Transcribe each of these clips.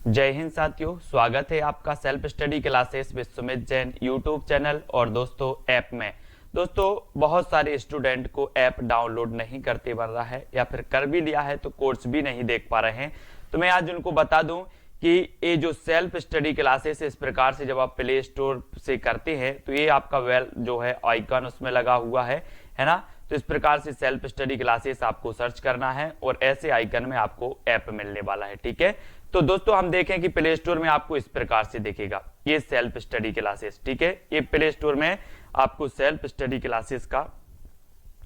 जय हिंद साथियों, स्वागत है आपका self study classes with Sumit Jain YouTube channel और दोस्तों ऐप में। दोस्तों बहुत सारे स्टूडेंट को ऐप डाउनलोड नहीं करते बन रहा है या फिर कर भी लिया है तो कोर्स भी नहीं देख पा रहे हैं। तो मैं आज उनको बता दूं कि ये जो सेल्फ स्टडी क्लासेस इस प्रकार से जब आप प्ले स्टोर से करते हैं तो ये आपका वेल जो है आइकन उसमें लगा हुआ है ना। तो इस प्रकार से सेल्फ स्टडी क्लासेस आपको सर्च करना है और ऐसे आइकन में आपको ऐप मिलने वाला है। ठीक है, तो दोस्तों हम देखें कि प्ले स्टोर में आपको इस प्रकार से दिखेगा ये सेल्फ स्टडी क्लासेस। ठीक है, ये प्ले स्टोर में आपको सेल्फ स्टडी क्लासेस का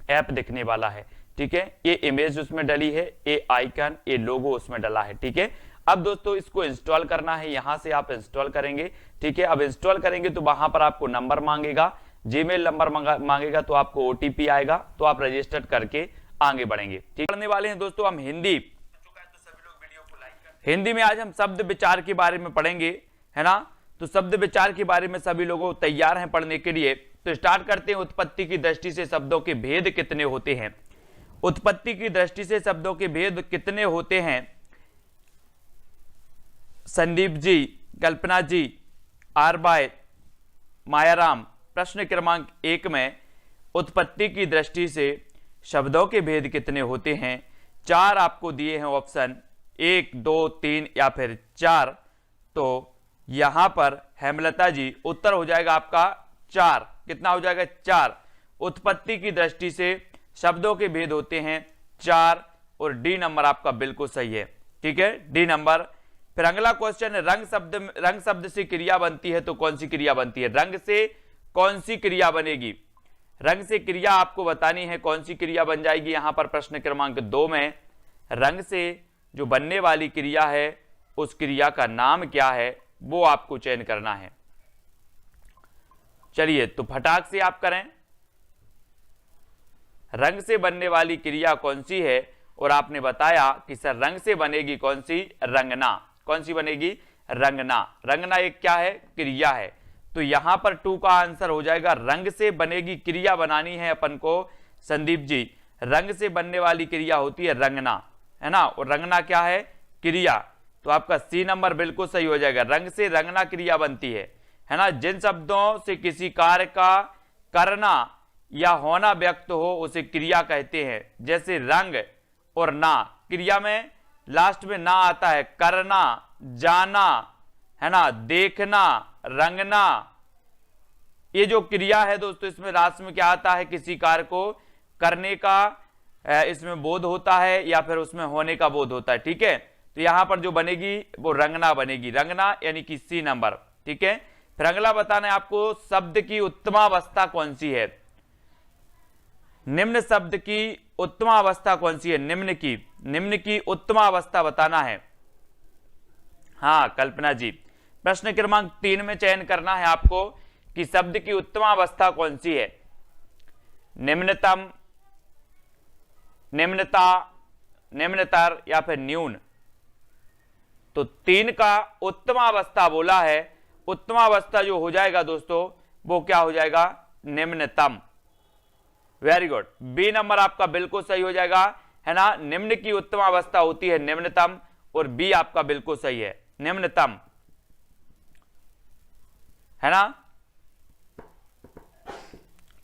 ऐप दिखने वाला है। ठीक है, ये इमेज उसमें डली है, ये आइकन, ये लोगो उसमें डला है। ठीक है, अब दोस्तों इसको इंस्टॉल करना है, यहां से आप इंस्टॉल करेंगे। ठीक है, अब इंस्टॉल करेंगे तो वहां पर आपको नंबर मांगेगा, जीमेल नंबर मांगेगा, तो आपको ओटीपी आएगा, तो आप रजिस्टर करके आगे बढ़ेंगे। ठीक, पढ़ने वाले हैं दोस्तों हम हिंदी में आज हम शब्द विचार के बारे में पढ़ेंगे, है ना। तो शब्द विचार के बारे में सभी लोगों तैयार हैं पढ़ने के लिए। तो स्टार्ट करते हैं। उत्पत्ति की दृष्टि से शब्दों के भेद कितने होते हैं? उत्पत्ति की दृष्टि से शब्दों के भेद कितने होते हैं? संदीप जी, कल्पना जी, आर बाय मायाराम। प्रश्न क्रमांक 1 में उत्पत्ति की दृष्टि से शब्दों के भेद कितने होते हैं? 4 आपको दिए हैं ऑप्शन, 1, 2, 3 या फिर 4। तो यहां पर हेमलता जी उत्तर हो जाएगा आपका 4। कितना हो जाएगा? 4। उत्पत्ति की दृष्टि से शब्दों के भेद होते हैं 4 और डी नंबर आपका बिल्कुल सही है। ठीक है, डी नंबर। फिर अगला क्वेश्चन है, रंग शब्द से क्रिया बनती है तो कौन सी क्रिया बनती है? रंग से कौन सी क्रिया बनेगी? रंग से क्रिया आपको बतानी है, कौन सी क्रिया बन जाएगी। यहां पर प्रश्न क्रमांक 2 में रंग से जो बनने वाली क्रिया है उस क्रिया का नाम क्या है वो आपको चयन करना है। चलिए तो फटाक से आप करें। रंग से बनने वाली क्रिया कौन सी है? और आपने बताया कि सर रंग से बनेगी कौन सी? रंगना। कौन सी बनेगी? रंगना। रंगना एक क्या है? क्रिया है। तो यहां पर 2 का आंसर हो जाएगा, रंग से बनेगी क्रिया बनानी है अपन को। संदीप जी, रंग से बनने वाली क्रिया होती है रंगना, है ना। और रंगना क्या है? क्रिया। तो आपका सी नंबर बिल्कुल सही हो जाएगा, रंग से रंगना क्रिया बनती है ना। जिन शब्दों से किसी कार्य का करना या होना व्यक्त हो उसे क्रिया कहते हैं। जैसे रंग और ना, क्रिया में लास्ट में ना आता है, करना, जाना, है ना, देखना, रंगना। ये जो क्रिया है दोस्तों, इसमें लास्ट में क्या आता है? किसी कार्य को करने का इसमें बोध होता है या फिर उसमें होने का बोध होता है। ठीक है, तो यहां पर जो बनेगी वो रंगना बनेगी, रंगना यानी कि सी नंबर। ठीक है, फिर अगला बताना है आपको, शब्द की उत्तमावस्था कौन सी है? निम्न शब्द की उत्तमावस्था कौन सी है? निम्न की उत्तमावस्था बताना है। हाँ कल्पना जी, प्रश्न क्रमांक 3 में चयन करना है आपको कि शब्द की उत्तमावस्था कौन सी है। निम्नतम, निम्नता, निम्नतर या फिर न्यून। तो 3 का उत्तमावस्था बोला है। उत्तमावस्था जो हो जाएगा दोस्तों वो क्या हो जाएगा? निम्नतम। वेरी गुड, बी नंबर आपका बिल्कुल सही हो जाएगा, है ना। निम्न की उत्तमावस्था होती है निम्नतम और बी आपका बिल्कुल सही है, निम्नतम, है ना।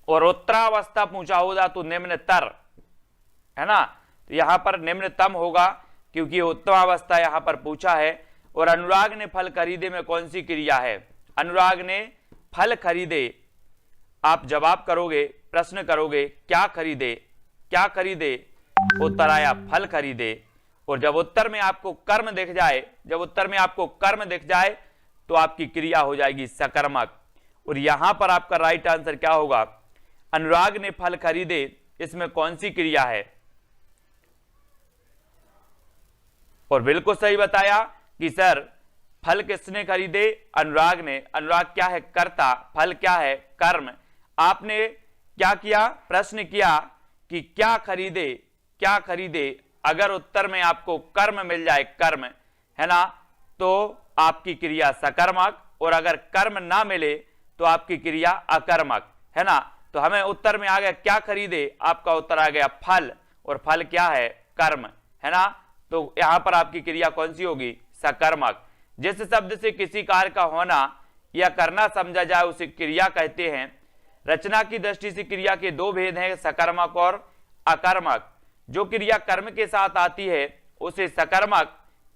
और उत्तरावस्था पूछा होगा तो निम्नतर, है ना। तो यहां पर निम्नतम होगा क्योंकि उत्तमावस्था यहां पर पूछा है। और अनुराग ने फल खरीदे में कौन सी क्रिया है? अनुराग ने फल खरीदे, आप जवाब करोगे, प्रश्न करोगे क्या खरीदे, क्या खरीदे? उत्तर आया फल खरीदे। और जब उत्तर में आपको कर्म दिख जाए, जब उत्तर में आपको कर्म दिख जाए तो आपकी क्रिया हो जाएगी सकर्मक। और यहां पर आपका राइट आंसर क्या होगा? अनुराग ने फल खरीदे, इसमें कौन सी क्रिया है? और बिल्कुल सही बताया कि सर फल किसने खरीदे? अनुराग ने। अनुराग क्या है? कर्ता। फल क्या है? कर्म। आपने क्या किया? प्रश्न किया कि क्या खरीदे, क्या खरीदे। अगर उत्तर में आपको कर्म मिल जाए, कर्म, है ना, तो आपकी क्रिया सकर्मक। और अगर कर्म ना मिले तो आपकी क्रिया अकर्मक, है ना। तो हमें उत्तर में आ गया क्या खरीदे, आपका उत्तर आ गया फल। और फल क्या है? कर्म, है ना। तो यहां पर आपकी क्रिया कौन सी होगी? सकर्मक। जिस शब्द से किसी कार्य का होना या करना समझा जाए उसे क्रिया कहते हैं। रचना की दृष्टि से क्रिया के दो भेद हैं, सकर्मक और अकर्मक। जो क्रिया कर्म के साथ आती है उसे सकर्मक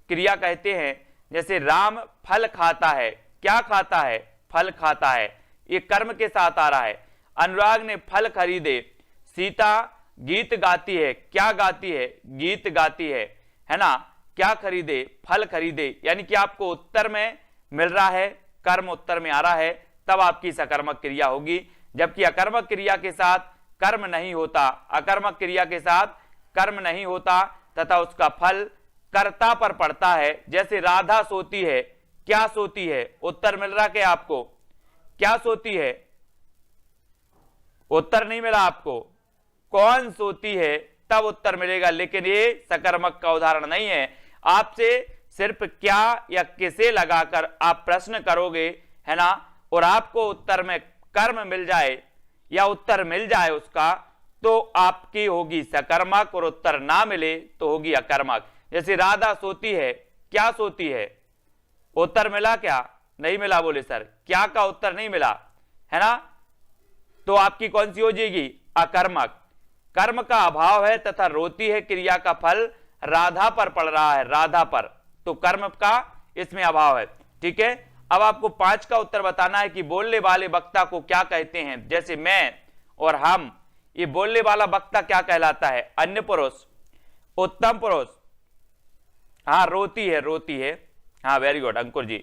क्रिया कहते हैं। जैसे राम फल खाता है, क्या खाता है? फल खाता है, ये कर्म के साथ आ रहा है। अनुराग ने फल खरीदे। सीता गीत गाती है, क्या गाती है? गीत गाती है ना? क्या खरीदे? फल खरीदे। यानी कि आपको उत्तर में मिल रहा है, कर्म उत्तर में आ रहा है, तब आपकी सकर्मक क्रिया होगी। जबकि अकर्मक क्रिया के साथ कर्म नहीं होता, अकर्मक क्रिया के साथ कर्म नहीं होता तथा उसका फल कर्ता पर पड़ता है। जैसे राधा सोती है, क्या सोती है? उत्तर मिल रहा क्या आपको? क्या सोती है? उत्तर नहीं मिला आपको। कौन सोती है तब उत्तर मिलेगा, लेकिन ये सकर्मक का उदाहरण नहीं है। आपसे सिर्फ क्या या किसे लगाकर आप प्रश्न करोगे, है ना, और आपको उत्तर में कर्म मिल जाए या उत्तर मिल जाए उसका, तो आपकी होगी सकर्मक, और उत्तर ना मिले तो होगी अकर्मक। जैसे राधा सोती है, क्या सोती है? उत्तर मिला क्या? नहीं मिला। बोले सर क्या का उत्तर नहीं मिला, है ना? तो आपकी कौन सी हो जाएगी? अकर्मक। कर्म का अभाव है तथा रोती है क्रिया का फल राधा पर पड़ रहा है, राधा पर, तो कर्म का इसमें अभाव है। ठीक है, अब आपको 5 का उत्तर बताना है कि बोलने वाले वक्ता को क्या कहते हैं। जैसे मैं और हम, ये बोलने वाला वक्ता क्या कहलाता है? अन्य पुरुष, उत्तम पुरुष। हाँ, रोती है, रोती है। हाँ, वेरी गुड अंकुर जी।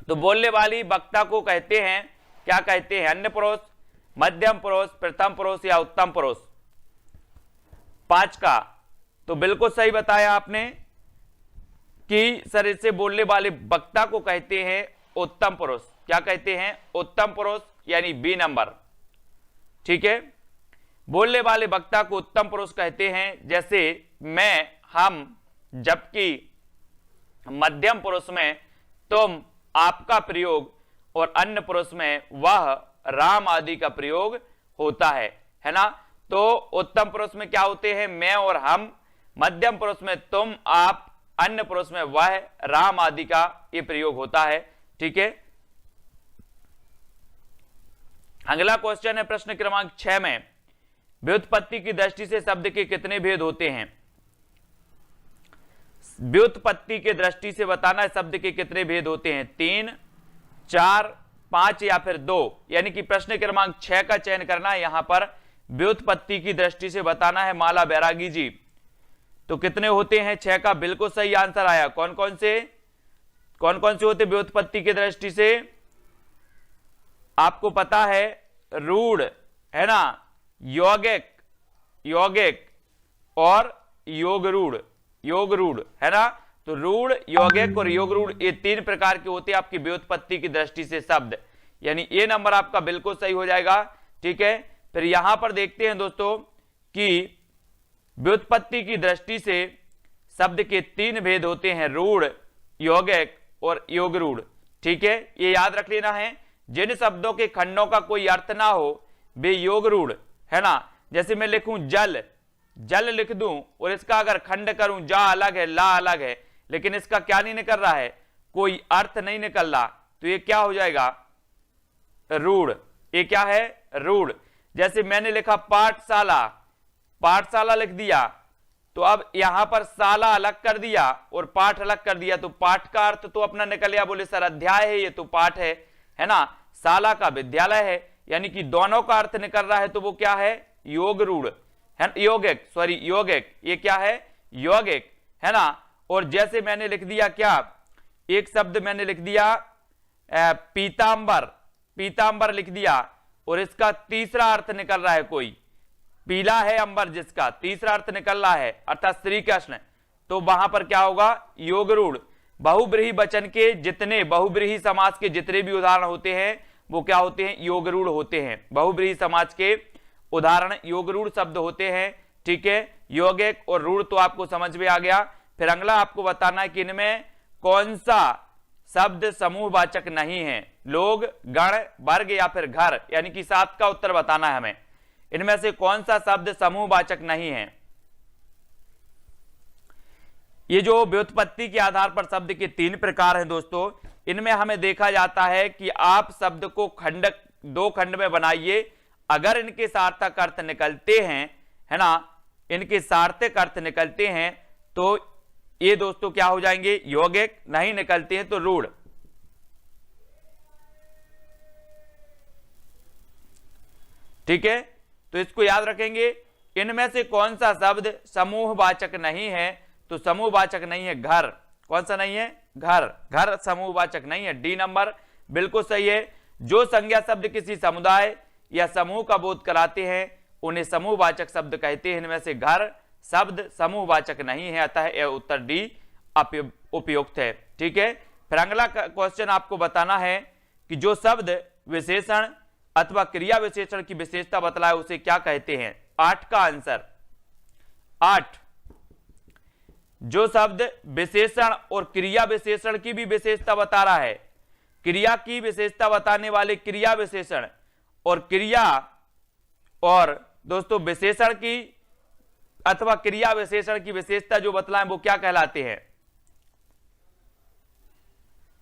तो बोलने वाली वक्ता को कहते हैं, क्या कहते हैं? अन्य पुरुष, मध्यम पुरुष, प्रथम पुरुष या उत्तम पुरुष। 5 का तो बिल्कुल सही बताया आपने कि सर इससे बोलने वाले वक्ता को कहते हैं उत्तम पुरुष। क्या कहते हैं? उत्तम पुरुष, यानी बी नंबर। ठीक है, बोलने वाले वक्ता को उत्तम पुरुष कहते हैं। जैसे मैं, हम, जबकि मध्यम पुरुष में तुम, आपका प्रयोग, और अन्य पुरुष में वह, राम आदि का प्रयोग होता है ना? तो उत्तम पुरुष में क्या होते हैं? मैं और हम, मध्यम पुरुष में तुम, आप, अन्य पुरुष में वह, राम आदि का ये प्रयोग होता है। ठीक है, अगला क्वेश्चन है प्रश्न क्रमांक 6 में, व्युत्पत्ति की दृष्टि से शब्द के कितने भेद होते हैं? व्युत्पत्ति के दृष्टि से बताना है शब्द के कितने भेद होते हैं? 3, 4, 5 या फिर 2। यानी कि प्रश्न क्रमांक 6 का चयन करना है, यहां पर व्युत्पत्ति की दृष्टि से बताना है। माला बैरागी जी, तो कितने होते हैं? 6 का बिल्कुल सही आंसर आया। कौन कौन से होते व्युत्पत्ति की दृष्टि से? आपको पता है, रूढ़, है ना, यौगिक और योग रूढ़, है ना? तो रूढ़, यौगिक और योग रूढ़, ये 3 प्रकार के होते हैं आपकी व्युत्पत्ति की दृष्टि से शब्द। यानी ये नंबर आपका बिल्कुल सही हो जाएगा। ठीक है, फिर यहां पर देखते हैं दोस्तों कि व्युत्पत्ति की दृष्टि से शब्द के 3 भेद होते हैं, रूढ़, यौगिक और योग रूढ़। ठीक है, ये याद रख लेना है। जिन शब्दों के खंडों का कोई अर्थ ना हो वे योग रूढ़, है ना? जैसे मैं लिखूं जल, जल लिख दूं और इसका अगर खंड करूं, जा अलग है, ला अलग है, लेकिन इसका क्या नहीं निकल रहा है? कोई अर्थ नहीं निकल रहा, तो ये क्या हो जाएगा? रूढ़। ये क्या है? रूढ़। जैसे मैंने लिखा पाठशाला, पाठशाला लिख दिया, तो अब यहां पर शाला अलग कर दिया और पाठ अलग कर दिया, तो पाठ का अर्थ तो अपना निकल गया। बोले सर अध्याय है, ये तो पाठ है ना? शाला का विद्यालय है, यानी कि दोनों का अर्थ निकल रहा है, तो वो क्या है? योग रूढ़, है यौगिक। ये क्या है? यौगिक, है ना? और जैसे मैंने लिख दिया क्या, एक शब्द मैंने लिख दिया पीतांबर लिख दिया, और इसका तीसरा अर्थ निकल रहा है, कोई पीला है अंबर, जिसका तीसरा अर्थ निकल रहा है अर्थात श्री कृष्ण, तो वहां पर क्या होगा? योग रूढ़। बहुब्रीहि वचन के जितने, बहुब्रीहि समाज के जितने भी उदाहरण होते हैं वो क्या होते हैं? योग रूढ़ होते हैं। बहुब्रीहि समाज के उदाहरण योग रूढ़ शब्द होते हैं। ठीक है, यौगिक और रूढ़ तो आपको समझ में आ गया। फिर अगला आपको बताना है कि इनमें कौन सा शब्द समूहवाचक नहीं है? लोग, गण, वर्ग या फिर घर, यानी कि 7 का उत्तर बताना है हमें। इनमें से कौन सा शब्द समूहवाचक नहीं है? ये जो व्युत्पत्ति के आधार पर शब्द के 3 प्रकार हैं दोस्तों, इनमें हमें देखा जाता है कि आप शब्द को दो खंड में बनाइए, अगर इनके सार्थक अर्थ निकलते हैं, है ना, इनके सार्थक अर्थ निकलते हैं तो ये दोस्तों क्या हो जाएंगे, यौगिक, नहीं निकलते हैं तो रूढ़। ठीक है, तो इसको याद रखेंगे। इनमें से कौन सा शब्द समूहवाचक नहीं है, तो समूहवाचक नहीं है घर। कौन सा नहीं है, घर। घर समूहवाचक नहीं है, डी नंबर बिल्कुल सही है। जो संज्ञा शब्द किसी समुदाय या समूह का बोध कराते हैं उन्हें समूहवाचक शब्द कहते हैं, इनमें से घर शब्द समूहवाचक नहीं है, अतः यह उत्तर डी उपयुक्त है। ठीक है, फिर अगला क्वेश्चन आपको बताना है कि जो शब्द विशेषण अथवा क्रिया विशेषण की विशेषता बतलाए उसे क्या कहते हैं। 8 का आंसर 8। जो शब्द विशेषण और क्रिया विशेषण की भी विशेषता बता रहा है, क्रिया की विशेषता बताने वाले क्रिया विशेषण और क्रिया और दोस्तों विशेषण की अथवा क्रिया विशेषण की विशेषता जो बतलाएं वो क्या कहलाते हैं।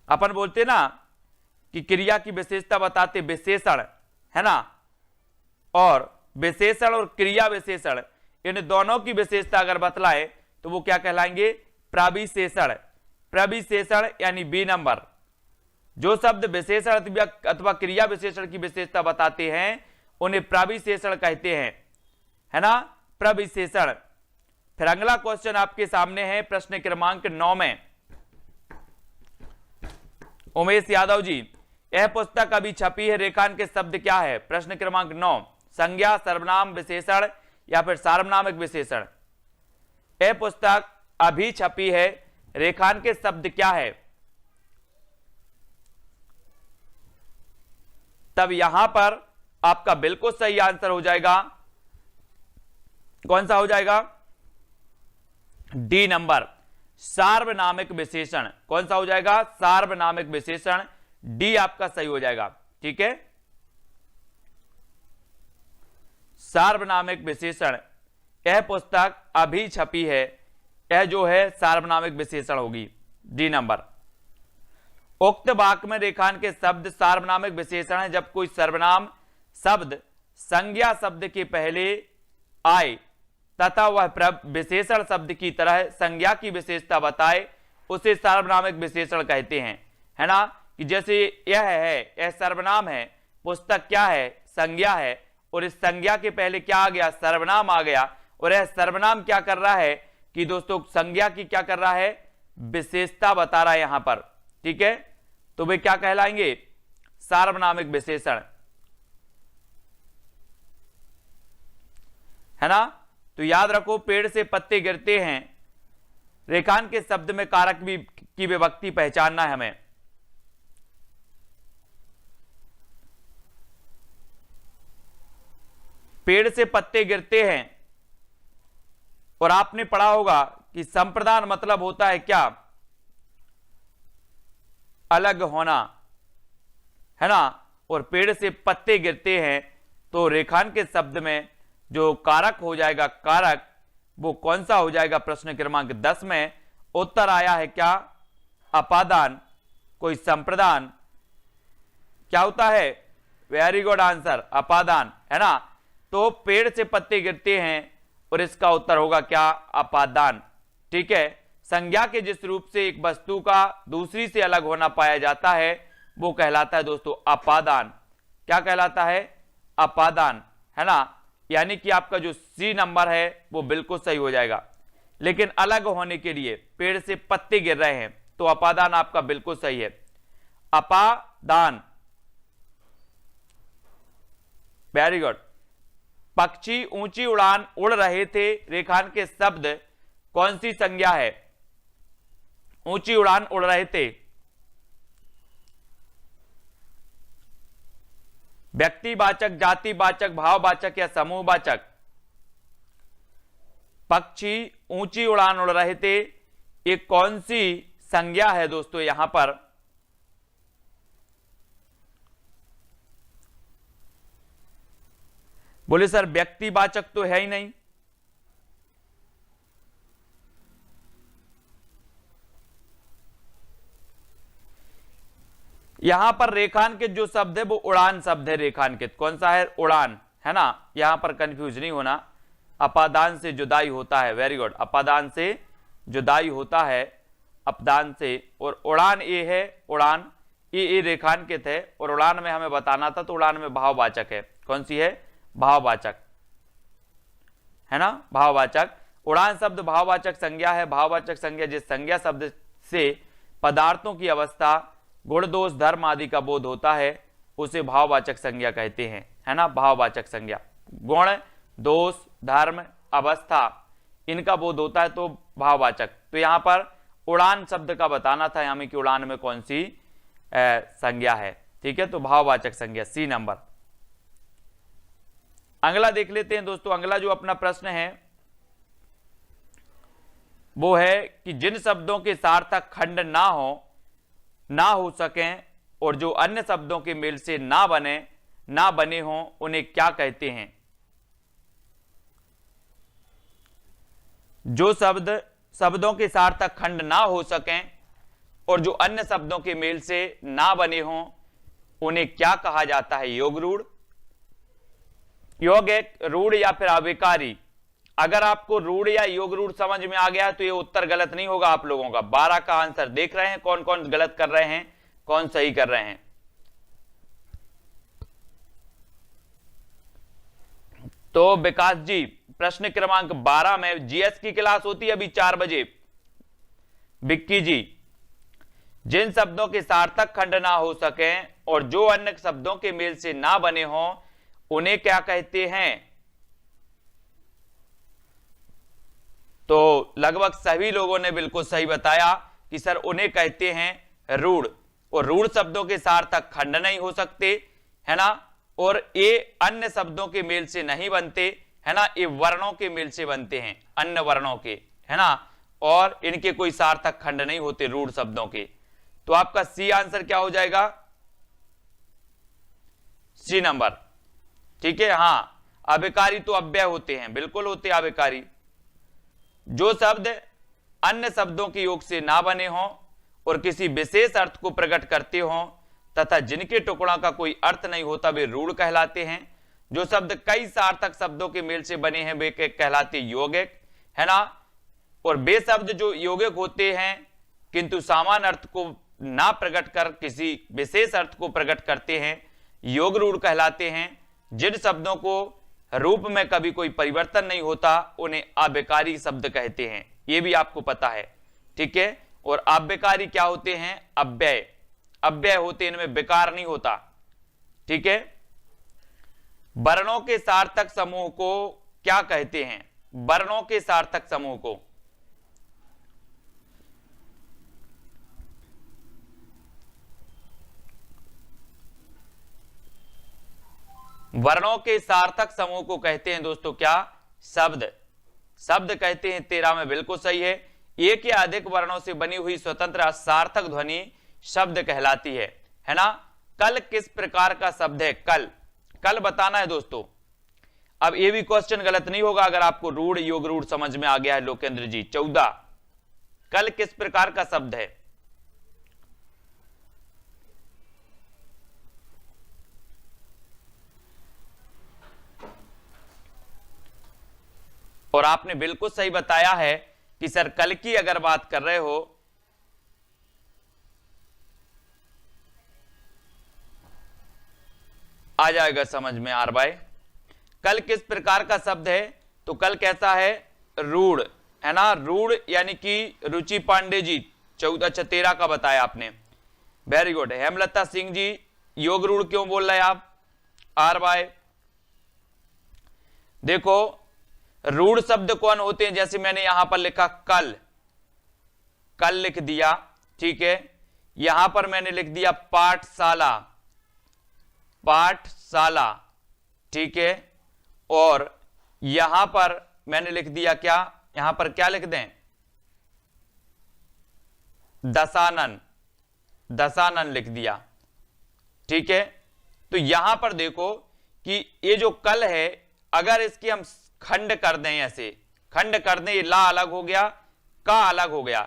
अपन बोलते ना कि क्रिया की विशेषता बताते विशेषण, है ना, और विशेषण और क्रिया विशेषण इन दोनों की विशेषता अगर बतलाए तो वो क्या कहलाएंगे, प्रविशेषण। प्रविशेषण यानी बी नंबर। जो शब्द विशेषण अथवा क्रिया विशेषण की विशेषता बताते हैं उन्हें प्रविशेषण कहते हैं, है ना, प्रविशेषण। फिर अगला क्वेश्चन आपके सामने है प्रश्न क्रमांक 9 में। उमेश यादव जी, यह पुस्तक अभी छपी है, रेखांकित शब्द क्या है। प्रश्न क्रमांक 9, संज्ञा, सर्वनाम, विशेषण या फिर सार्वनामिक विशेषण। यह पुस्तक अभी छपी है, रेखांकित शब्द क्या है। तब यहां पर आपका बिल्कुल सही आंसर हो जाएगा, कौन सा हो जाएगा, डी नंबर, सार्वनामिक विशेषण। कौन सा हो जाएगा, सार्वनामिक विशेषण, डी आपका सही हो जाएगा। ठीक है, सार्वनामिक विशेषण, यह पुस्तक अभी छपी है, यह जो है सार्वनामिक विशेषण होगी, डी नंबर। उक्त वाक्य में रेखांकित शब्द सार्वनामिक विशेषण है जब कोई सर्वनाम शब्द संज्ञा शब्द के पहले आए तथा वह विशेषण शब्द की तरह संज्ञा की विशेषता बताए, उसे सार्वनामिक विशेषण कहते हैं, है ना। कि जैसे यह है, यह सर्वनाम है, पुस्तक क्या है, संज्ञा है, और इस संज्ञा के पहले क्या आ गया, सर्वनाम आ गया, और यह सर्वनाम क्या कर रहा है कि दोस्तों संज्ञा की क्या कर रहा है, विशेषता बता रहा है यहां पर। ठीक है, तो वे क्या कहलाएंगे, सार्वनामिक विशेषण, है ना। तो याद रखो, पेड़ से पत्ते गिरते हैं, रेखांकित शब्द में कारक भी की विभक्ति पहचानना है हमें। पेड़ से पत्ते गिरते हैं, और आपने पढ़ा होगा कि संप्रदान मतलब होता है क्या, अलग होना, है ना। और पेड़ से पत्ते गिरते हैं तो रेखांकित शब्द में जो कारक हो जाएगा, कारक वो कौन सा हो जाएगा। प्रश्न क्रमांक 10 में उत्तर आया है क्या, अपादान, कोई संप्रदान, क्या होता है, वेरी गुड आंसर, अपादान, है ना। तो पेड़ से पत्ते गिरते हैं और इसका उत्तर होगा क्या, अपादान। ठीक है, संज्ञा के जिस रूप से एक वस्तु का दूसरी से अलग होना पाया जाता है वो कहलाता है दोस्तों अपादान। क्या कहलाता है, अपादान, है ना। यानी कि आपका जो सी नंबर है वो बिल्कुल सही हो जाएगा। लेकिन अलग होने के लिए पेड़ से पत्ते गिर रहे हैं तो अपादान आपका बिल्कुल सही है, अपादान, वेरी गुड। पक्षी ऊंची उड़ान उड़ रहे थे, रेखांकित शब्द कौन सी संज्ञा है, ऊंची उड़ान उड़ रहे थे। व्यक्तिवाचक, जातिवाचक, भाववाचक या समूहवाचक। पक्षी ऊंची उड़ान उड़ रहे थे, ये कौन सी संज्ञा है दोस्तों यहां पर, बोले सर व्यक्तिवाचक तो है ही नहीं। यहां पर रेखांकित जो शब्द है वो उड़ान शब्द है। रेखांकित कौन सा है? उड़ान, है ना, यहां पर कंफ्यूज नहीं होना। अपादान से जुदाई होता है, वेरी गुड, अपादान से जुदाई होता है, अपदान से। और उड़ान ये है, उड़ान ये रेखांकित है, और उड़ान में हमें बताना था, तो उड़ान में भाववाचक है। कौन सी है? भाववाचक, है ना, भाववाचक। उड़ान शब्द भाववाचक संज्ञा है। भाववाचक संज्ञा जिस संज्ञा शब्द से पदार्थों की अवस्था, गुण, दोष, धर्म आदि का बोध होता है उसे भाववाचक संज्ञा कहते हैं, है ना, भाववाचक संज्ञा। गुण, दोष, धर्म, अवस्था इनका बोध होता है तो भाववाचक। तो यहां पर उड़ान शब्द का बताना था हमें कि उड़ान में कौन सी संज्ञा है। ठीक है, तो भाववाचक संज्ञा, सी नंबर। अगला देख लेते हैं दोस्तों। अगला जो अपना प्रश्न है वो है कि जिन शब्दों के सार्थक खंड ना हो सकें और जो अन्य शब्दों के मेल से ना बने हों उन्हें क्या कहते हैं? जो शब्दों के सार्थक खंड ना हो सकें और जो अन्य शब्दों के मेल से ना बने हों उन्हें क्या कहा जाता है? योग रूढ़, योग एक रूढ़ या फिर अविकारी। अगर आपको रूढ़ या योग रूढ़ समझ में आ गया तो ये उत्तर गलत नहीं होगा आप लोगों का। 12 का आंसर देख रहे हैं, कौन कौन गलत कर रहे हैं, कौन सही कर रहे हैं। तो विकास जी, प्रश्न क्रमांक 12 में जीएस की क्लास होती है अभी 4 बजे। विक्की जी, जिन शब्दों के सार्थक खंड ना हो सकें और जो अन्य शब्दों के मेल से ना बने हों उन्हें क्या कहते हैं? तो लगभग सभी लोगों ने बिल्कुल सही बताया कि सर उन्हें कहते हैं रूढ़। और रूढ़ शब्दों के सार्थक खंड नहीं हो सकते, है ना, और ये अन्य शब्दों के मेल से नहीं बनते, है ना, ये वर्णों के मेल से बनते हैं, अन्य वर्णों के, है ना, और इनके कोई सार्थक खंड नहीं होते रूढ़ शब्दों के। तो आपका सी आंसर क्या हो जाएगा? C number. ठीक है, हां, अविकारी तो अव्यय होते हैं, बिल्कुल होते हैं अविकारी। जो शब्द अन्य शब्दों के योग से ना बने हों और किसी विशेष अर्थ को प्रकट करते हों तथा जिनके टुकड़ों का कोई अर्थ नहीं होता वे रूढ़ कहलाते हैं। जो शब्द कई सार्थक शब्दों के मेल से बने हैं वे कहलाते यौगिक, है ना, और वे शब्द जो यौगिक होते हैं किंतु समान अर्थ को ना प्रकट कर किसी विशेष अर्थ को प्रकट करते हैं योग रूढ़ कहलाते हैं। जिन शब्दों को रूप में कभी कोई परिवर्तन नहीं होता उन्हें अविकारी शब्द कहते हैं, यह भी आपको पता है। ठीक है, और अव्यकारी क्या होते हैं? अव्यय, अव्यय होते हैं, इनमें विकार नहीं होता। ठीक है, वर्णों के सार्थक समूह को क्या कहते हैं? वर्णों के सार्थक समूह को वर्णों के सार्थक समूह को कहते हैं दोस्तों क्या? शब्द, शब्द कहते हैं। 13 में बिल्कुल सही है। एक या अधिक वर्णों से बनी हुई स्वतंत्र सार्थक ध्वनि शब्द कहलाती है ना। कल किस प्रकार का शब्द है? कल, कल बताना है दोस्तों। अब ये भी क्वेश्चन गलत नहीं होगा अगर आपको रूढ़ योग रूढ़ समझ में आ गया है। लोकेंद्र जी 14, कल किस प्रकार का शब्द है? और आपने बिल्कुल सही बताया है कि सर कल की अगर बात कर रहे हो आ जाएगा समझ में आर भाई। कल किस प्रकार का शब्द है? तो कल कैसा है? रूढ़, है ना, रूढ़ यानी कि रुचि पांडे जी 14-13 का बताया आपने, वेरी गुड। हेमलता सिंह जी योग रूढ़ क्यों बोल रहे हैं आप? आर भाई देखो रूढ़ शब्द कौन होते हैं? जैसे मैंने यहां पर लिखा कल, कल लिख दिया, ठीक है। यहां पर मैंने लिख दिया पाठशाला, पाठशाला, ठीक है। और यहां पर मैंने लिख दिया क्या? यहां पर क्या लिख दें? दशानन, दशानन लिख दिया, ठीक है। तो यहां पर देखो कि ये जो कल है अगर इसकी हम खंड कर दें, ऐसे खंड कर दें, ये ला अलग हो गया, का अलग हो गया,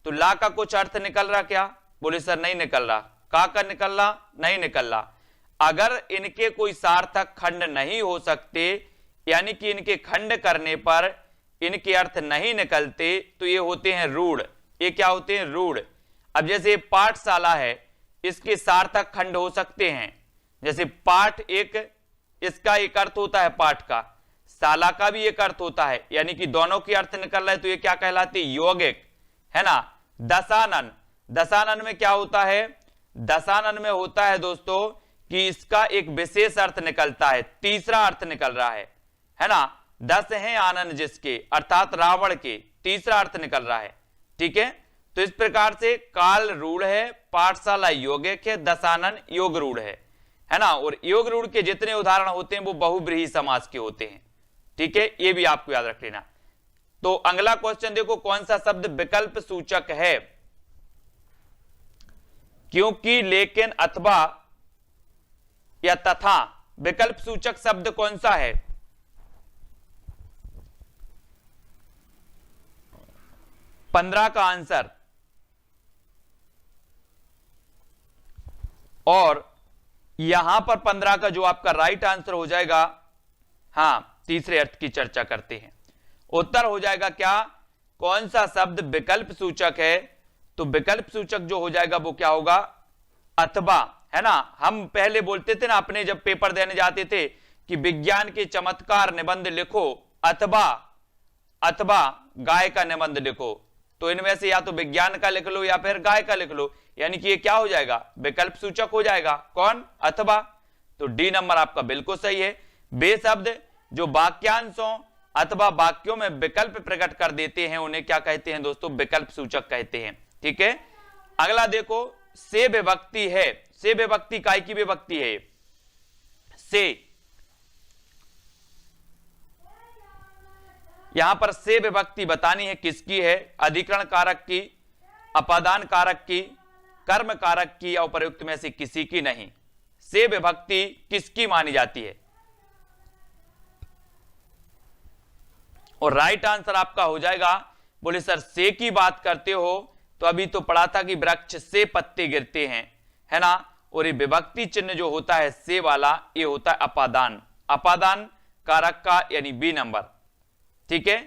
तो ला का कुछ अर्थ निकल रहा क्या? बोले सर नहीं निकल रहा। का कर निकल रहा, नहीं निकल रहा। अगर इनके कोई सार्थक खंड नहीं हो सकते, यानी कि इनके खंड करने पर इनके अर्थ नहीं निकलते, तो ये होते हैं रूढ़। ये क्या होते हैं, रूढ़। अब जैसे पाठशाला है, इसके सार्थक खंड हो सकते हैं, जैसे पाठ एक, इसका एक अर्थ होता है पाठ का, शाला का भी एक अर्थ होता है, यानी कि दोनों के अर्थ निकल रहे, तो ये क्या कहलाती है, यौगिक, है ना। दशानन, दशानन में क्या होता है, दशानन में होता है दोस्तों कि इसका एक विशेष अर्थ निकलता है, तीसरा अर्थ निकल रहा है ना। 10 हैं आनंद जिसके, अर्थात रावण के, तीसरा अर्थ निकल रहा है, ठीक है। तो इस प्रकार से काल रूढ़ है, पाठशाला यौगिक है, दशानन योग रूढ़ है ना। और योग रूढ़ के जितने उदाहरण होते हैं वो बहुब्रीहि समास के होते हैं, ठीक है, ये भी आपको याद रख लेना। तो अगला क्वेश्चन देखो, कौन सा शब्द विकल्प सूचक है, क्योंकि, लेकिन, अथवा या तथा, विकल्प सूचक शब्द कौन सा है। पंद्रह का आंसर, और यहां पर 15 का जो आपका राइट आंसर हो जाएगा, हां, तीसरे अर्थ की चर्चा करते हैं। उत्तर हो जाएगा क्या, कौन सा शब्द विकल्प सूचक है, तो विकल्प सूचक जो हो जाएगा वो क्या होगा, अथवा, है ना। हम पहले बोलते थे ना, अपने जब पेपर देने जाते थे कि विज्ञान के चमत्कार निबंध लिखो अथवा गाय का निबंध लिखो, तो इनमें से या तो विज्ञान का लिख लो या फिर गाय का लिख लो, यानी कि ये क्या हो जाएगा, विकल्प सूचक हो जाएगा, कौन, अथवा। तो डी नंबर आपका बिल्कुल सही है। वे शब्द जो वाक्यांशों अथवा वाक्यों में विकल्प प्रकट कर देते हैं उन्हें क्या कहते हैं दोस्तों, विकल्प सूचक कहते हैं, ठीक है। अगला देखो, से विभक्ति है, से विभक्ति काय की विभक्ति है, से, यहां पर से विभक्ति बतानी है किसकी है, अधिकरण कारक की, अपादान कारक की, कर्म कारक की, या उपयुक्त में से किसी की नहीं। से विभक्ति किसकी मानी जाती है, और राइट आंसर आपका हो जाएगा, बोले सर से की बात करते हो, तो अभी तो पढ़ा था कि वृक्ष से पत्ते गिरते हैं, है ना। और ये विभक्ति चिन्ह जो होता है से वाला, ये होता है अपादान, अपादान कारक का, यानी बी नंबर, ठीक है।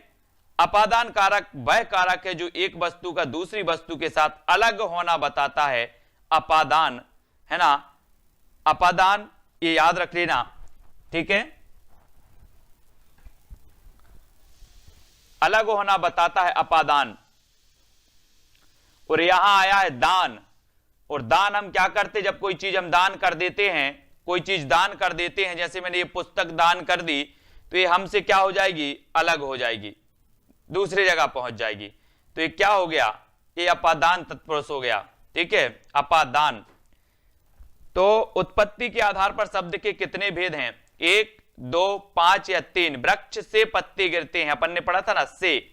अपादान कारक वह कारक है जो एक वस्तु का दूसरी वस्तु के साथ अलग होना बताता है, अपादान, है ना। अपादान ये याद रख लेना, ठीक है, अलग होना बताता है अपादान। और यहां आया है दान, और दान हम क्या करते, जब कोई चीज हम दान कर देते हैं, कोई चीज दान कर देते हैं, जैसे मैंने ये पुस्तक दान कर दी, तो ये हमसे क्या हो जाएगी, अलग हो जाएगी, दूसरी जगह पहुंच जाएगी, तो ये क्या हो गया, ये अपादान तत्पुरुष हो गया, ठीक है, अपादान। तो उत्पत्ति के आधार पर शब्द के कितने भेद हैं, 1, 2, 5 या 3। वृक्ष से पत्ते गिरते हैं, अपन ने पढ़ा था ना, से।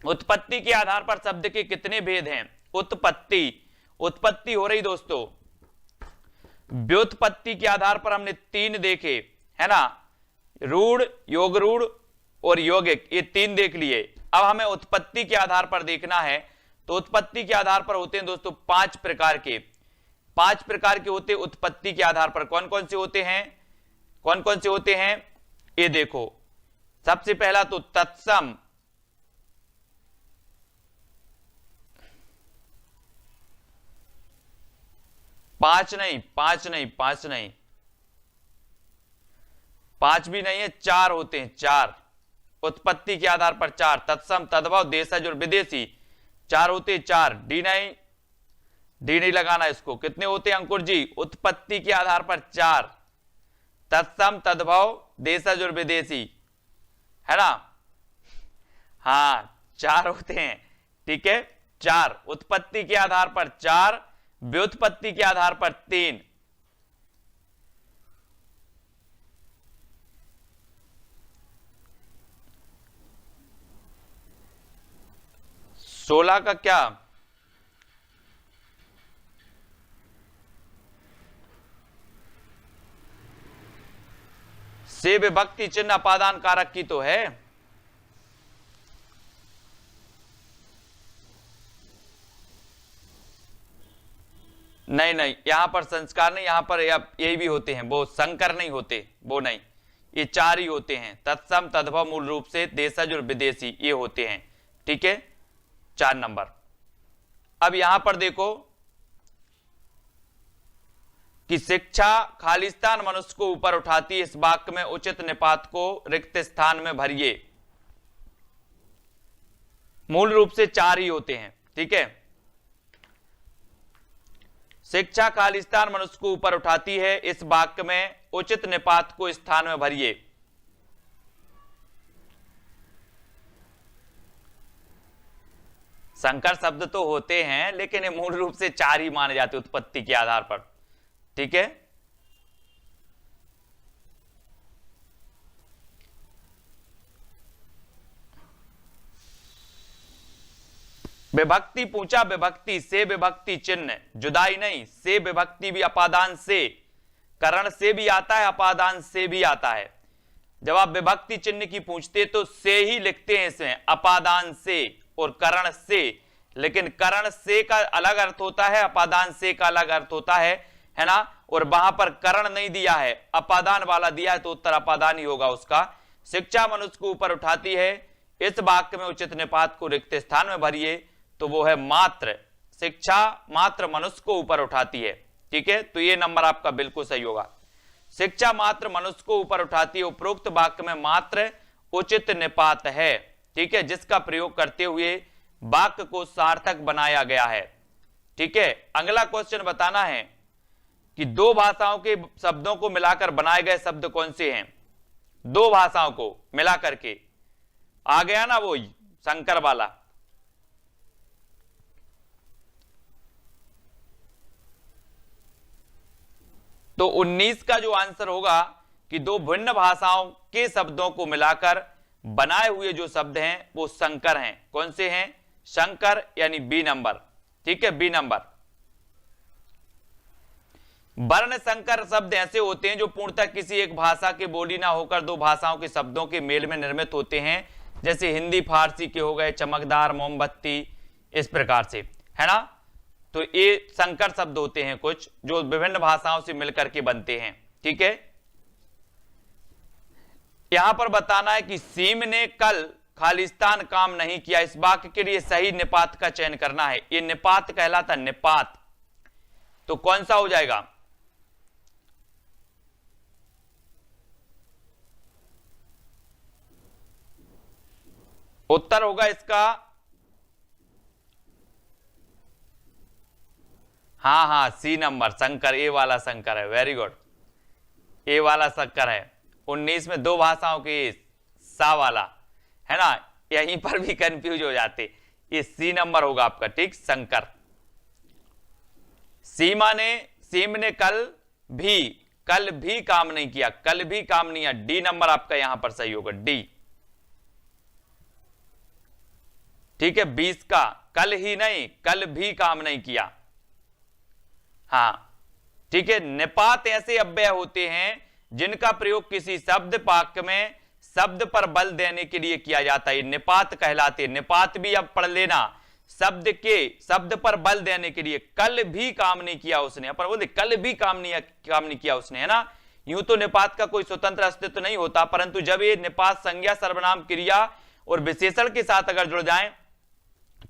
उत्पत्ति के आधार पर शब्द के कितने भेद हैं, उत्पत्ति, उत्पत्ति हो रही दोस्तों। व्युत्पत्ति के आधार पर हमने 3 देखे, है ना, रूढ़, योग रूढ़ और यौगिक, ये 3 देख लिए। अब हमें उत्पत्ति के आधार पर देखना है, तो उत्पत्ति के आधार पर होते हैं दोस्तों 5 प्रकार के, 5 प्रकार के होते हैं उत्पत्ति के आधार पर। कौन कौन से होते हैं, कौन कौन से होते हैं, ये देखो। सबसे पहला तो तत्सम, पांच नहीं, पांच भी नहीं है, 4 होते हैं, 4 उत्पत्ति के आधार पर 4, तत्सम, तद्भव, देशज और विदेशी, 4 होते हैं, 4। डी नहीं लगाना इसको, कितने होते हैं अंकुर जी, उत्पत्ति के आधार पर 4, तत्सम, तद्भव, देशज और विदेशी, है ना। हाँ, 4 होते हैं, ठीक है, 4 उत्पत्ति के आधार पर 4, व्युत्पत्ति के आधार पर 3। सोलह का क्या, से विभक्ति चिन्ह अपादान कारक की तो है। नहीं नहीं, यहां पर संस्कार नहीं, यहां पर यही भी होते हैं, वो संकर नहीं होते, वो नहीं, ये 4 ही होते हैं, तत्सम, तद्भव, मूल रूप से, देशज और विदेशी, ये होते हैं। ठीक है, 4 नंबर। अब यहां पर देखो कि शिक्षा खालिस्तान मनुष्य को ऊपर उठाती है, इस वाक्य में उचित निपात को रिक्त स्थान में भरिए। मूल रूप से 4 ही होते हैं। ठीक है, शिक्षा खालिस्तान मनुष्य को ऊपर उठाती है, इस वाक्य में उचित निपात को स्थान में भरिए। संकर शब्द तो होते हैं, लेकिन ये मूल रूप से 4 ही माने जाते उत्पत्ति के आधार पर। ठीक है, विभक्ति पूछा, विभक्ति से विभक्ति चिन्ह, जुदाई नहीं, से विभक्ति भी अपादान से, करण से भी आता है, अपादान से भी आता है। जब आप विभक्ति चिन्ह की पूछते तो से ही लिखते हैं इसमें, अपादान से और करण से, लेकिन करण से का अलग अर्थ होता है, अपादान से का अलग अर्थ होता है ना। और वहां पर करण नहीं दिया है, अपादान वाला दिया है, तो उत्तर अपादान ही होगा उसका। शिक्षा मनुष्य को ऊपर उठाती है, इस वाक्य में उचित निपात को रिक्त स्थान में भरिए, तो वो है मात्र। शिक्षा मात्र मनुष्य को ऊपर उठाती है। ठीक है, तो ये नंबर आपका बिल्कुल सही होगा। शिक्षा मात्र मनुष्य को ऊपर उठाती है, उपरोक्त वाक्य में मात्र उचित निपात है। ठीक है, जिसका प्रयोग करते हुए वाक्य को सार्थक बनाया गया है। ठीक है, अगला क्वेश्चन बताना है कि 2 भाषाओं के शब्दों को मिलाकर बनाए गए शब्द कौन से हैं। 2 भाषाओं को मिलाकर के आ गया ना, वो संकर वाला। तो 19 का जो आंसर होगा कि 2 भिन्न भाषाओं के शब्दों को मिलाकर बनाए हुए जो शब्द हैं वो संकर हैं। कौन से हैं? संकर, यानी बी नंबर। ठीक है, बी नंबर। वर्ण संकर शब्द ऐसे होते हैं जो पूर्णतः किसी एक भाषा के बोली ना होकर 2 भाषाओं के शब्दों के मेल में निर्मित होते हैं, जैसे हिंदी फारसी के हो गए, चमकदार, मोमबत्ती, इस प्रकार से, है ना। तो ये संकर शब्द होते हैं कुछ जो विभिन्न भाषाओं से मिलकर के बनते हैं। ठीक है, यहां पर बताना है कि सीम ने कल खालिस्तान काम नहीं किया, इस वाक्य के लिए सही निपात का चयन करना है। ये निपात कहलाता, निपात, तो कौन सा हो जाएगा? उत्तर होगा इसका, हाँ, सी नंबर, संकर, ए वाला संकर है। वेरी गुड, ए वाला संकर है। 19 में 2 भाषाओं के सा वाला, है ना, यहीं पर भी कंफ्यूज हो जाते, ये सी नंबर होगा आपका। ठीक, संकर। सीम ने कल भी काम नहीं किया, कल भी काम नहीं किया, डी नंबर आपका यहां पर सही होगा, डी। ठीक है, 20 का कल ही नहीं, कल भी काम नहीं किया। हाँ, ठीक है, निपात ऐसे अव्यय होते हैं जिनका प्रयोग किसी शब्द वाक्य में शब्द पर बल देने के लिए किया जाता है, निपात कहलाते हैं। निपात भी अब पढ़ लेना, शब्द पर बल देने के लिए। कल भी काम नहीं किया उसने, अपन बोलते कल भी काम नहीं किया उसने, है ना। यूं तो निपात का कोई स्वतंत्र अस्तित्व नहीं होता, परंतु जब ये निपात संज्ञा, सर्वनाम, क्रिया और विशेषण के साथ अगर जुड़ जाए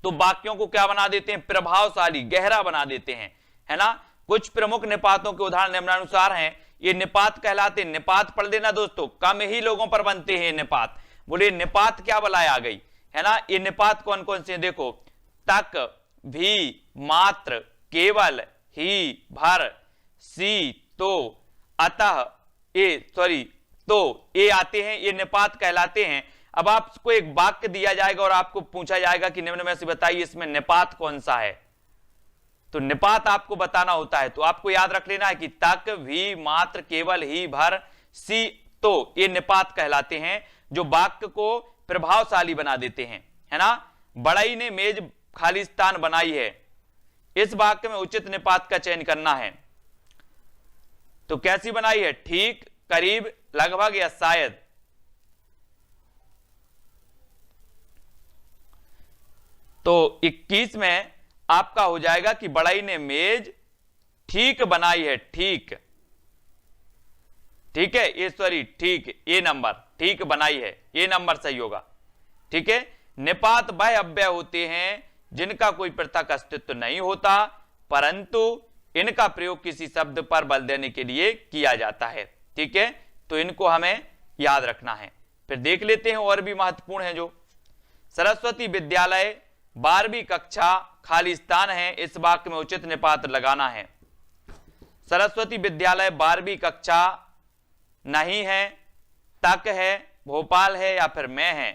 तो वाक्यों को क्या बना देते हैं? प्रभावशाली, गहरा बना देते हैं, है ना। कुछ प्रमुख निपातों के उदाहरण निम्नानुसार हैं। ये निपात कहलाते, निपात पढ़ लेना दोस्तों, कम ही लोगों पर बनते हैं निपात। बोले निपात क्या बलाय आ गई, है ना। ये निपात कौन कौन से? देखो, तक, भी, मात्र, केवल, ही, भर, सी, तो, अतः, तो ये आते हैं, ये निपात कहलाते हैं। अब आपको एक वाक्य दिया जाएगा और आपको पूछा जाएगा कि निम्न में से बताइए इसमें निपात कौन सा है, तो निपात आपको बताना होता है। तो आपको याद रख लेना है कि तक, भी, मात्र, केवल, ही, भर, सी, तो ये निपात कहलाते हैं जो वाक्य को प्रभावशाली बना देते हैं, है ना। बड़ई ने मेज खालिस्तान बनाई है, इस वाक्य में उचित निपात का चयन करना है। तो कैसी बनाई है? ठीक, करीब, लगभग या शायद। तो 21 में आपका हो जाएगा कि बड़ई ने मेज ठीक बनाई है, ठीक, ठीक है, ये सॉरी ठीक, ए नंबर, ठीक बनाई है, ये नंबर सही होगा। ठीक है, निपात वह अव्यय होते हैं जिनका कोई पृथक अस्तित्व नहीं होता, परंतु इनका प्रयोग किसी शब्द पर बल देने के लिए किया जाता है। ठीक है, तो इनको हमें याद रखना है। फिर देख लेते हैं और भी महत्वपूर्ण है जो सरस्वती विद्यालय 12वीं कक्षा खाली स्थान है, इस वाक्य में उचित निपात लगाना है। सरस्वती विद्यालय 12वीं कक्षा नहीं है, तक है, भोपाल है या फिर मैं है।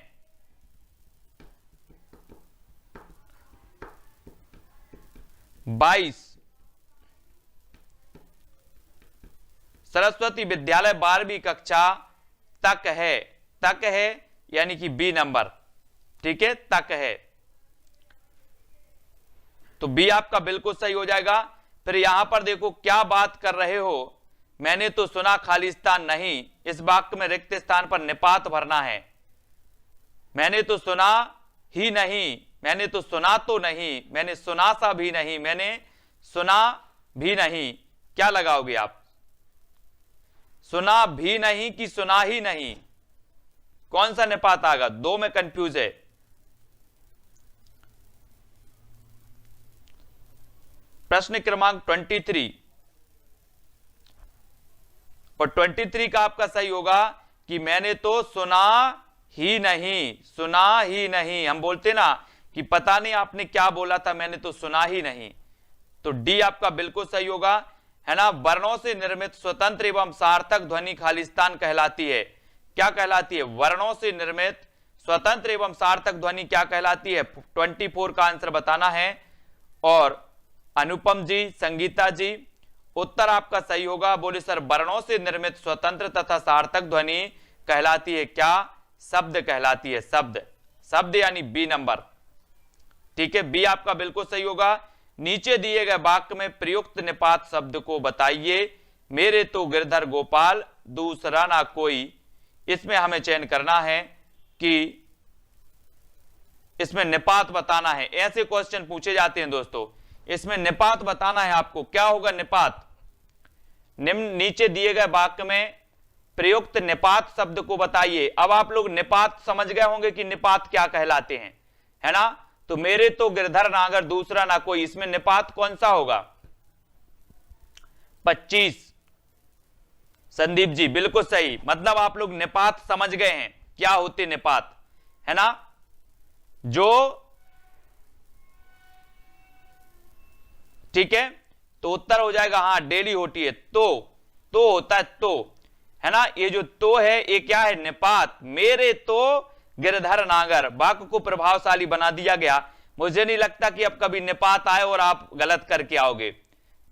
बाईस, सरस्वती विद्यालय 12वीं कक्षा तक है, तक है यानी कि बी नंबर। ठीक है, तक है, तो बी आपका बिल्कुल सही हो जाएगा। फिर यहां पर देखो क्या बात कर रहे हो, मैंने तो सुना खाली स्थान नहीं, इस वाक्य में रिक्त स्थान पर निपात भरना है। मैंने तो सुना ही नहीं, मैंने तो सुना तो नहीं, मैंने सुना सा भी नहीं, मैंने सुना भी नहीं, क्या लगाओगे आप? सुना भी नहीं कि सुना ही नहीं, कौन सा निपात आएगा? दो में कंफ्यूज है। प्रश्न क्रमांक 23 और 23 का आपका सही होगा कि मैंने तो सुना ही नहीं, सुना ही नहीं। हम बोलते ना कि पता नहीं आपने क्या बोला था, मैंने तो सुना ही नहीं, तो डी आपका बिल्कुल सही होगा, है ना। वर्णों से निर्मित स्वतंत्र एवं सार्थक ध्वनि खालिस्तान कहलाती है। क्या कहलाती है? वर्णों से निर्मित स्वतंत्र एवं सार्थक ध्वनि क्या कहलाती है? 24 का आंसर बताना है। और अनुपम जी, संगीता जी, उत्तर आपका सही होगा। बोले सर वर्णों से निर्मित स्वतंत्र तथा सार्थक ध्वनि कहलाती है क्या? शब्द कहलाती है, शब्द, शब्द यानी बी नंबर। ठीक है, बी आपका बिल्कुल सही होगा। नीचे दिए गए वाक्य में प्रयुक्त निपात शब्द को बताइए। मेरे तो गिरधर गोपाल, दूसरा ना कोई। इसमें हमें चयन करना है कि इसमें निपात बताना है। ऐसे क्वेश्चन पूछे जाते हैं दोस्तों, इसमें निपात बताना है आपको। क्या होगा निपात? निम्न नीचे दिए गए वाक्य में प्रयुक्त निपात शब्द को बताइए। अब आप लोग निपात समझ गए होंगे कि निपात क्या कहलाते हैं, है ना। तो मेरे तो गिरधर नागर, दूसरा ना कोई, इसमें निपात कौन सा होगा? 25। संदीप जी बिल्कुल सही, मतलब आप लोग निपात समझ गए हैं क्या होते निपात, है ना। जो ठीक है, तो उत्तर हो जाएगा हाँ, डेली होती है। तो होता है तो, है ना। ये जो तो है ये क्या है? निपात। मेरे तो गिरधर नागर, वाक्य को प्रभावशाली बना दिया गया। मुझे नहीं लगता कि अब कभी निपात आए और आप गलत करके आओगे,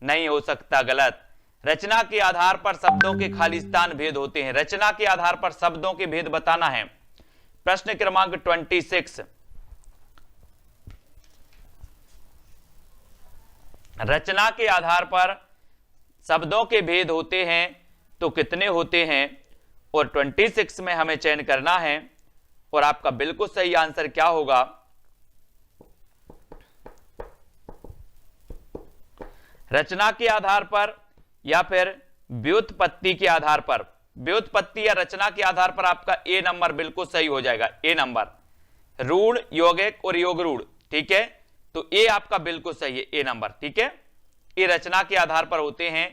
नहीं हो सकता गलत। रचना के आधार पर शब्दों के खालिस्तान भेद होते हैं। रचना के आधार पर शब्दों के भेद बताना है। प्रश्न क्रमांक 26, रचना के आधार पर शब्दों के भेद होते हैं तो कितने होते हैं? और 26 में हमें चयन करना है। और आपका बिल्कुल सही आंसर क्या होगा? रचना के आधार पर या फिर व्युत्पत्ति के आधार पर। व्युत्पत्ति या रचना के आधार पर आपका ए नंबर बिल्कुल सही हो जाएगा। ए नंबर, रूढ़, यौगिक और योग रूढ़। ठीक है, तो ए आपका बिल्कुल सही है, ए नंबर। ठीक है, ये रचना के आधार पर होते हैं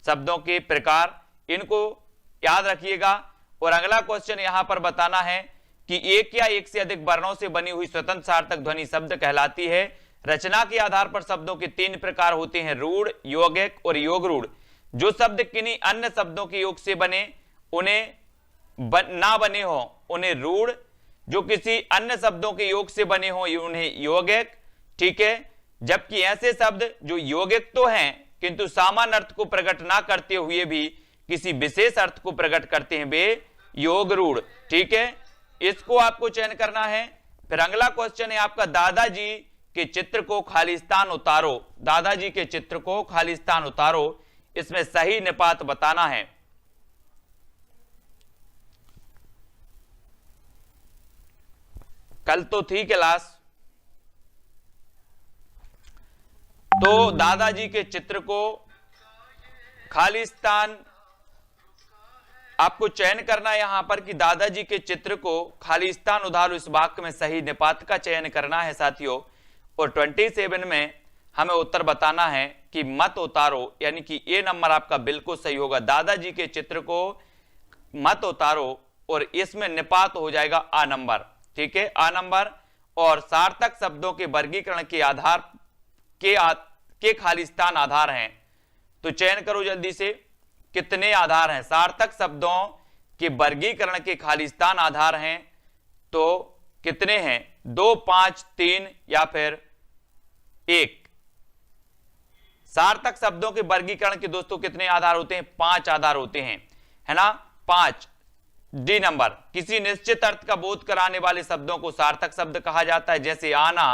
शब्दों के प्रकार, इनको याद रखिएगा। और अगला क्वेश्चन यहां पर बताना है कि एक या एक से अधिक वर्णों से बनी हुई स्वतंत्र सार्थक ध्वनि शब्द कहलाती है। रचना के आधार पर शब्दों के 3 प्रकार होते हैं, रूढ़, यौगिक और योग रूढ़। जो शब्द किन्हीं अन्य शब्दों के योग से बने उन्हें ना बने हो उन्हें रूढ़, जो किसी अन्य शब्दों के योग से बने हो उन्हें यौगिक। ठीक है, जबकि ऐसे शब्द जो यौगिक तो हैं किंतु सामान्य अर्थ को प्रकट ना करते हुए भी किसी विशेष अर्थ को प्रकट करते हैं वे योग रूढ़। ठीक है, इसको आपको चयन करना है। फिर अगला क्वेश्चन है आपका, दादाजी के चित्र को खालिस्तान उतारो। दादाजी के चित्र को खालिस्तान उतारो, इसमें सही निपात बताना है। कल तो थी क्लास, तो दादाजी के चित्र को खालिस्तान आपको चयन करना है यहां पर कि दादाजी के चित्र को खालिस्तान उधारो इस वाक्य में सही निपात का चयन करना है साथियों। और 27 में हमें उत्तर बताना है कि मत उतारो, यानी कि ए नंबर आपका बिल्कुल सही होगा। दादाजी के चित्र को मत उतारो और इसमें निपात हो जाएगा आ नंबर, ठीक है, आ नंबर। और सार्थक शब्दों के वर्गीकरण के आधार के खालिस्तान आधार हैं, तो चयन करो जल्दी से, कितने आधार हैं? सार्थक शब्दों के वर्गीकरण के खालिस्तान आधार हैं, तो कितने हैं? 2, 5, 3 या फिर 1? सार्थक शब्दों के वर्गीकरण के दोस्तों कितने आधार होते हैं? 5 आधार होते हैं, है ना, 5। डी नंबर, किसी निश्चित अर्थ का बोध कराने वाले शब्दों को सार्थक शब्द कहा जाता है, जैसे आना,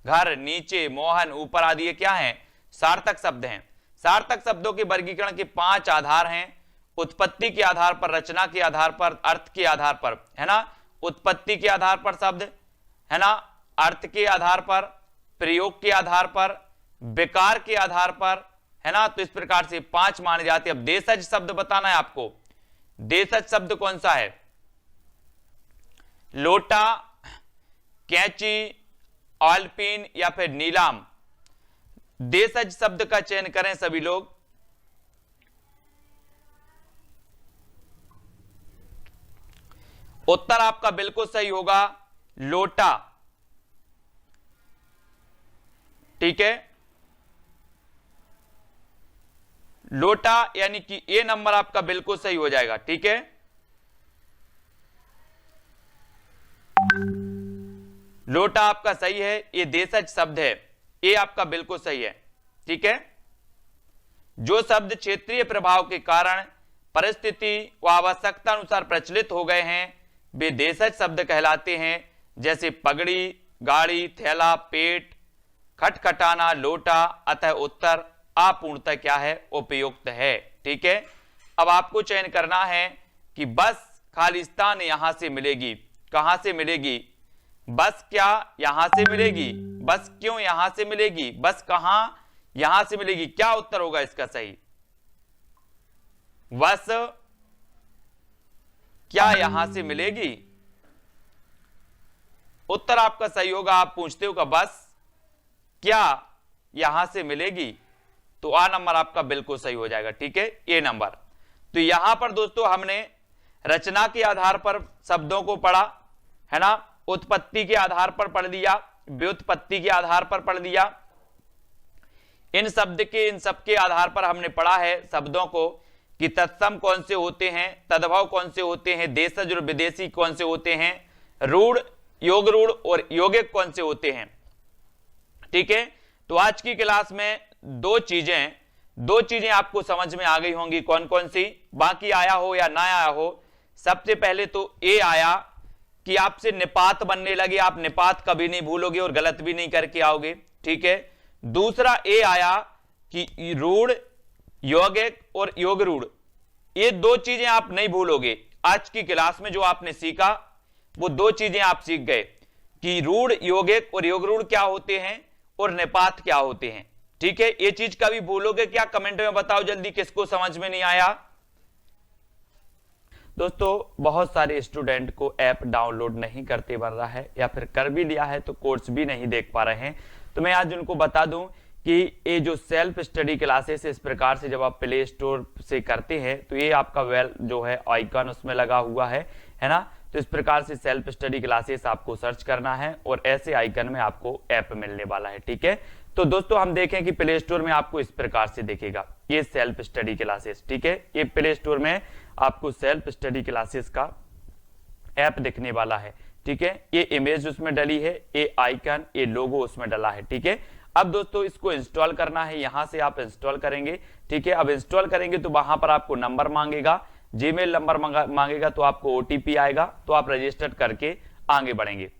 घर, नीचे, मोहन, ऊपर आदि, ये क्या है? सार्थक शब्द हैं। सार्थक शब्दों के वर्गीकरण के 5 आधार हैं, उत्पत्ति के आधार पर, रचना के आधार पर, अर्थ के आधार पर, है ना, उत्पत्ति के आधार पर शब्द, है ना, अर्थ के आधार पर, प्रयोग के आधार पर, विकार के आधार पर, है ना। तो इस प्रकार से 5 माने जाते हैं। अब देशज शब्द बताना है आपको। देशज शब्द कौन सा है? लोटा, कैंची, ऑलपिन या फिर नीलाम। देशज शब्द का चयन करें सभी लोग। उत्तर आपका बिल्कुल सही होगा, लोटा, ठीक है, लोटा, यानी कि ए नंबर आपका बिल्कुल सही हो जाएगा, ठीक है। लोटा आपका सही है, ये देशज शब्द है, ये आपका बिल्कुल सही है, ठीक है। जो शब्द क्षेत्रीय प्रभाव के कारण परिस्थिति व आवश्यकता अनुसार प्रचलित हो गए हैं वे देशज शब्द कहलाते हैं, जैसे पगड़ी, गाड़ी, थैला, पेट, खटखटाना, लोटा। अतः उत्तर अपूर्णतः क्या है? उपयुक्त है, ठीक है। अब आपको चयन करना है कि बस खालिस्तान यहां से मिलेगी। कहां से मिलेगी? बस क्या यहां से मिलेगी? बस क्यों यहां से मिलेगी? बस कहां? यहां से मिलेगी। क्या उत्तर होगा इसका सही? बस क्या यहां से मिलेगी? उत्तर आपका सही होगा। आप पूछते हो कि बस क्या यहां से मिलेगी, तो आ नंबर आपका बिल्कुल सही हो जाएगा, ठीक है, ए नंबर। तो यहां पर दोस्तों हमने रचना के आधार पर शब्दों को पढ़ा, है ना, उत्पत्ति के आधार पर पढ़ लिया, व्युत्पत्ति के आधार पर पढ़ लिया। इन शब्द के, इन सब के आधार पर हमने पढ़ा है शब्दों को कि तत्सम कौन से होते हैं, तद्भव कौन से होते हैं, देशज और विदेशी कौन से होते हैं, रूढ़, योग रूढ़ और यौगिक कौन से होते हैं, ठीक है। तो आज की क्लास में दो चीजें आपको समझ में आ गई होंगी। कौन कौन सी? बाकी आया हो या ना आया हो, सबसे पहले तो ए आया कि आपसे निपात बनने लगे, आप निपात कभी नहीं भूलोगे और गलत भी नहीं करके आओगे, ठीक है। दूसरा ए आया कि रूढ़, यौगिक और योग रूढ़, ये दो चीजें आप नहीं भूलोगे। आज की क्लास में जो आपने सीखा वो दो चीजें आप सीख गए कि रूढ़, यौगिक और योग रूढ़ क्या होते हैं और निपात क्या होते हैं, ठीक है। ये चीज कभी भूलोगे क्या? कमेंट में बताओ जल्दी, किसको समझ में नहीं आया। दोस्तों बहुत सारे स्टूडेंट को ऐप डाउनलोड नहीं करते बन रहा है, या फिर कर भी लिया है तो कोर्स भी नहीं देख पा रहे हैं। तो मैं आज उनको बता दूं कि ये जो सेल्फ स्टडी क्लासेस इस प्रकार से जब आप प्ले स्टोर से करते हैं तो ये आपका वेल जो है आइकन उसमें लगा हुआ है ना। तो इस प्रकार से सेल्फ स्टडी क्लासेस आपको सर्च करना है और ऐसे आइकन में आपको ऐप मिलने वाला है, ठीक है। तो दोस्तों हम देखें कि प्ले स्टोर में आपको इस प्रकार से दिखेगा ये सेल्फ स्टडी क्लासेस, ठीक है। ये प्ले स्टोर में आपको सेल्फ स्टडी क्लासेस का ऐप दिखने वाला है, ठीक है। ये इमेज उसमें डली है, ये आइकन, ये लोगो उसमें डला है, ठीक है। अब दोस्तों इसको इंस्टॉल करना है, यहां से आप इंस्टॉल करेंगे, ठीक है। अब इंस्टॉल करेंगे तो वहां पर आपको नंबर मांगेगा, जीमेल नंबर मांगेगा, तो आपको ओटीपी आएगा, तो आप रजिस्टर करके आगे बढ़ेंगे, ठीक।